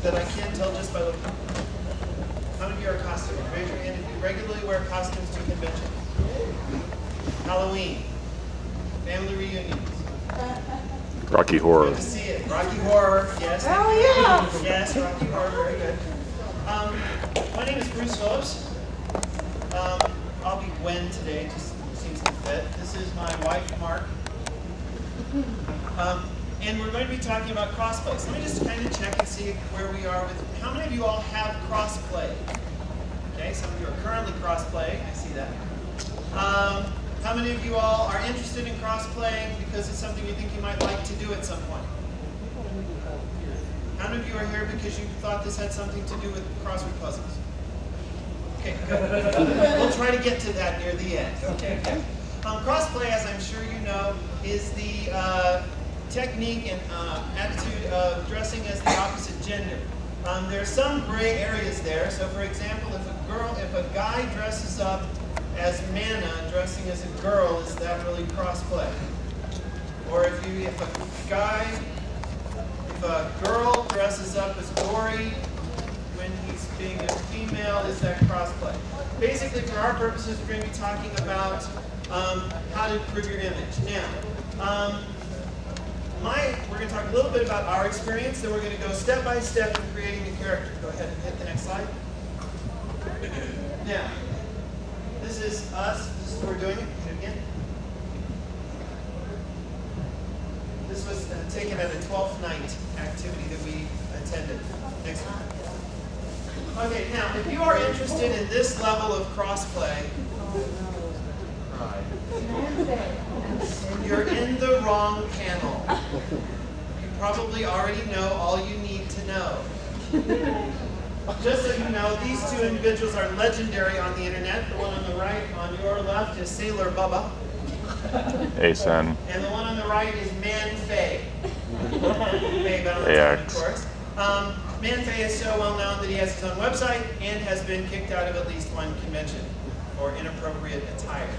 that I can't tell just by looking? How many of you are costuming? Raise your hand if you regularly wear costumes to conventions. Halloween. Family reunions. Rocky Horror. Good to see it. Rocky Horror, yes. Oh, yeah. Yes, Rocky Horror, very good. My name is Bruce Phillips. I'll be Gwen today, just seems to fit. This is my wife, Mark. And we're going to be talking about crossplay. So let me just kind of check and see where we are with, how many of you all have crossplay? Okay, some of you are currently crossplay, I see that. How many of you all are interested in cross-playing because it's something you think you might like to do at some point? How many of you are here because you thought this had something to do with crossword puzzles? Okay, good. We'll try to get to that near the end. Okay, okay. Cross-play, as I'm sure you know, is the technique and attitude of dressing as the opposite gender. There are some gray areas there. So, for example, if a guy dresses up as Mana dressing as a girl, is that really crossplay? Or if a girl dresses up as Dory when he's being a female, is that crossplay? Basically, for our purposes, we're going to be talking about how to improve your image. Now, we're going to talk a little bit about our experience, then we're going to go step by step in creating the character. Go ahead and hit the next slide. Now, this is us. This is what we're doing. Do it again. This was taken at a 12th night activity that we attended. Next one. Okay, now, if you are interested in this level of crossplay, you're in the wrong panel. You probably already know all you need to know. Just so you know, these two individuals are legendary on the internet. The one on the right, on your left, is Sailor Bubba. Hey, son. And the one on the right is Man Fei. Fei Valentine, AX. of course. Man Fei is so well known that he has his own website and has been kicked out of at least one convention for inappropriate attire.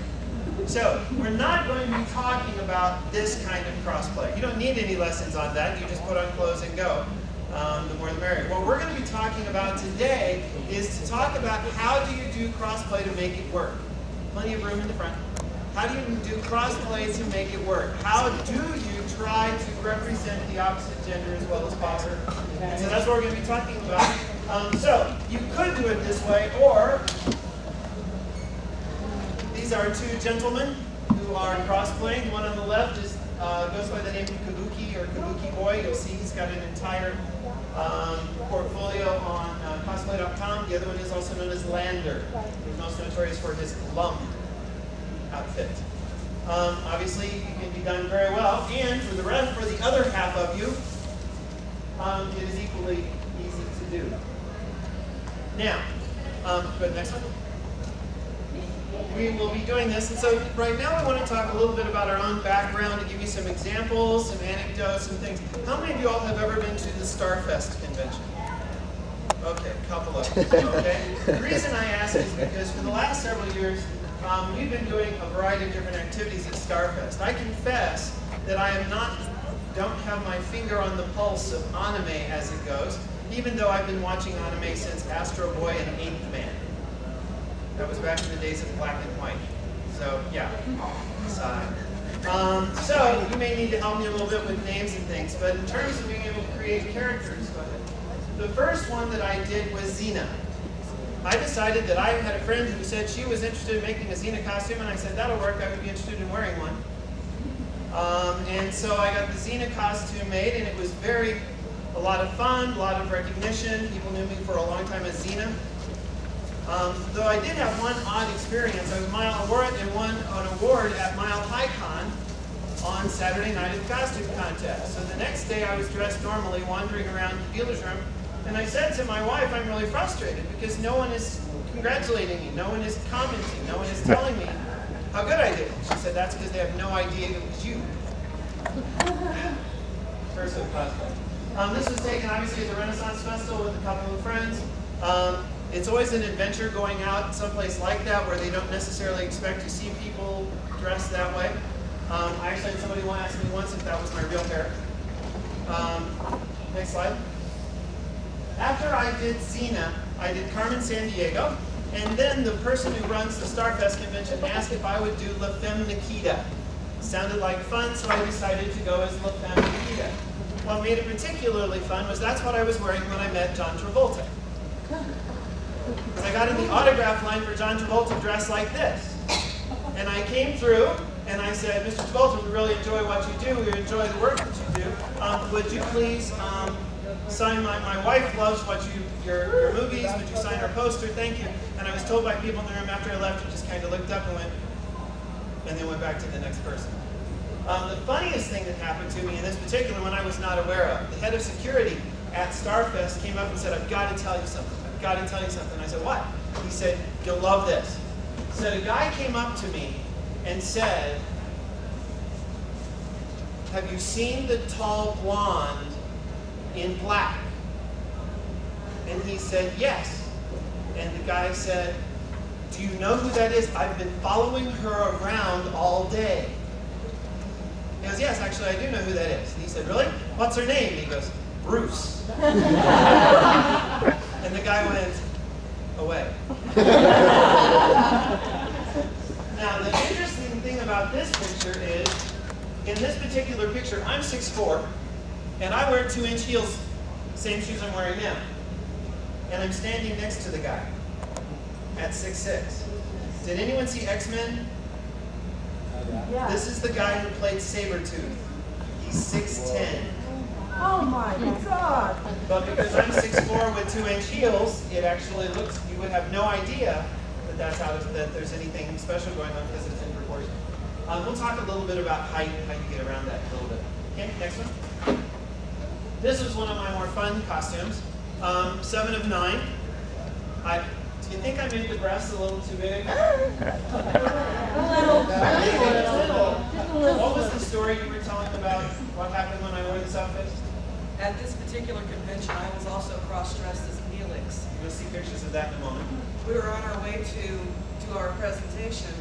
So, we're not going to be talking about this kind of crossplay. You don't need any lessons on that. You just put on clothes and go. The more the merrier. What we're going to be talking about today is to talk about how do you do crossplay to make it work. Plenty of room in the front. How do you do crossplay to make it work? How do you try to represent the opposite gender as well as possible? So that's what we're going to be talking about. So you could do it this way, or these are two gentlemen who are crossplay. The one on the left is goes by the name of Kabuki or Kabuki Boy. You'll see he's got an entire portfolio on Cosplay.com. The other one is also known as Lander. He's most notorious for his Lum outfit. Obviously, it can be done very well. And for the other half of you, it is equally easy to do. Now, go ahead, next one. We will be doing this, and so right now I want to talk a little bit about our own background, to give you some examples, some anecdotes, some things. How many of you all have ever been to the Starfest convention? Okay, a couple of you, okay? The reason I ask is because for the last several years, we've been doing a variety of different activities at Starfest. I confess that I don't have my finger on the pulse of anime as it goes, even though I've been watching anime since Astro Boy and 8th Man. That was back in the days of black and white. So, yeah. So, you may need to help me a little bit with names and things, but in terms of being able to create characters, go ahead. The first one that I did was Xena. I decided that I had a friend who said she was interested in making a Xena costume, and I said, that'll work, I would be interested in wearing one. And so I got the Xena costume made, and it was a lot of fun, a lot of recognition. People knew me for a long time as Xena. Though I did have one odd experience. I was Mile Award and won an award at Mile High Con on Saturday night at the costume contest. So the next day I was dressed normally, wandering around the dealer's room, and I said to my wife, I'm really frustrated because no one is congratulating me, no one is commenting, no one is telling me how good I did. She said, that's because they have no idea it was you. First of cosplay. This was taken obviously at the Renaissance Festival with a couple of friends. It's always an adventure going out someplace like that where they don't necessarily expect to see people dressed that way. I actually had somebody ask me once if that was my real hair. Next slide. After I did Xena, I did Carmen Sandiego, and then the person who runs the Starfest convention asked if I would do La Femme Nikita. Sounded like fun, so I decided to go as La Femme Nikita. What made it particularly fun was that's what I was wearing when I met John Travolta. I got in the autograph line for John Travolta dressed like this. And I came through and I said, Mr. Travolta, we really enjoy what you do. We enjoy the work that you do. Would you please sign my wife loves your movies. Would you sign our poster? Thank you. And I was told by people in the room after I left, he just kind of looked up and went, and then went back to the next person. The funniest thing that happened to me in this particular one I was not aware of. The head of security at Starfest came up and said, I've got to tell you something. I've got to tell you something. I said, what? He said, you'll love this. He said, a guy came up to me and said, have you seen the tall blonde in black? And he said, yes. And the guy said, do you know who that is? I've been following her around all day. He goes, yes, actually, I do know who that is. And he said, really? What's her name? And he goes, Bruce. And the guy went, away. Now, the interesting thing about this picture is, in this particular picture, I'm 6'4", and I wear 2-inch heels, same shoes I'm wearing now. And I'm standing next to the guy at 6'6". Did anyone see X-Men? Yeah. This is the guy who played Sabretooth. He's 6'10". Oh my God! But because I'm 6'4" with 2-inch heels, it actually looks, you would have no idea that that there's anything special going on because it's in proportion. We'll talk a little bit about height and how you get around that a little bit. Okay, next one. This was one of my more fun costumes. 7 of 9. Do you think I made the breasts a little too big? What was the story you were telling about what happened when I wore this outfit? At this particular convention, I was also cross-dressed as Neelix. You'll see pictures of that in a moment. We were on our way to our presentation,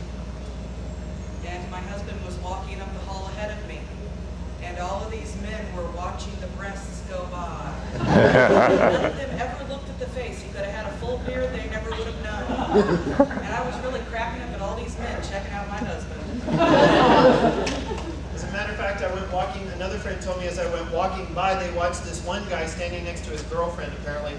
and my husband was walking up the hall ahead of me, and all of these men were watching the breasts go by. None of them ever looked at the face. He could have had a full beard, they never would have known. And I was really cracking up at all these men checking out my husband. As a matter of fact, I went walking, another friend told me as I went walking by, they watched this one guy standing next to his girlfriend apparently,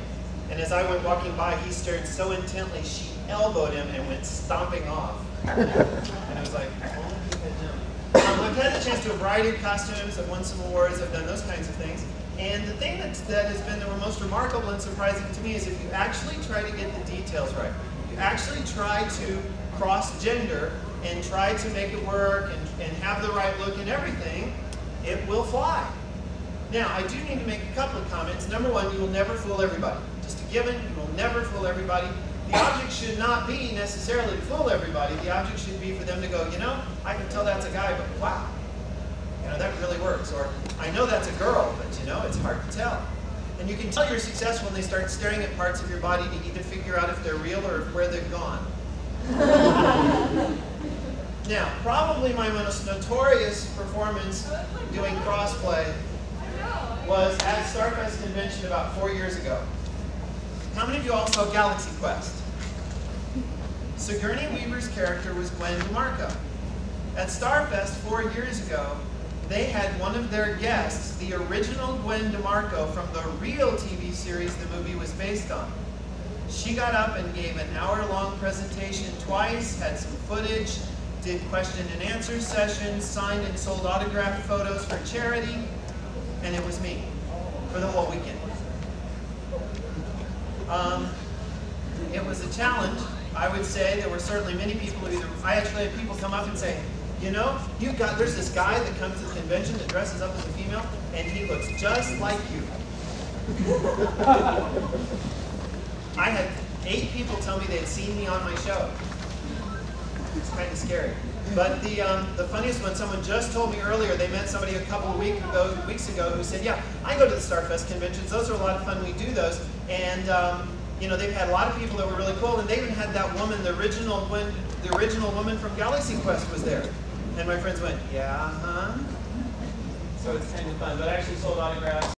and as I went walking by, he stared so intently, she elbowed him and went stomping off. And I was like, only he had known. I've had a chance to do a variety of costumes, I've won some awards, I've done those kinds of things. And the thing that has been the most remarkable and surprising to me is if you actually try to get the details right, you actually try to cross gender and try to make it work and have the right look and everything, it will fly. Now, I do need to make a couple of comments. Number one, you will never fool everybody. Just a given, you will never fool everybody. The object should not be necessarily to fool everybody. The object should be for them to go, you know, I can tell that's a guy, but wow, you know, that really works. Or, I know that's a girl, but you know, it's hard to tell. And you can tell you're successful when they start staring at parts of your body to either figure out if they're real or where they've gone. Now, probably my most notorious performance doing Crossplay was at Starfest Convention about 4 years ago. How many of you all saw Galaxy Quest? Sigourney Weaver's character was Gwen DeMarco. At Starfest 4 years ago, they had one of their guests, the original Gwen DeMarco from the real TV series the movie was based on. She got up and gave an hour-long presentation twice, had some footage, did question and answer sessions, signed and sold autographed photos for charity, and it was me for the whole weekend. It was a challenge. I would say there were certainly many people who I actually had people come up and say, you know, there's this guy that comes to the convention that dresses up as a female, and he looks just like you. I had 8 people tell me they had seen me on my show. It's kind of scary. But the funniest one, someone just told me earlier, they met somebody a couple of weeks ago who said, yeah, I go to the Starfest conventions, those are a lot of fun, we do those. And you know, they've had a lot of people that were really cool, and they even had that woman, the original woman from Galaxy Quest was there. And my friends went, yeah, huh? So it's kind of fun, but I actually sold autographs.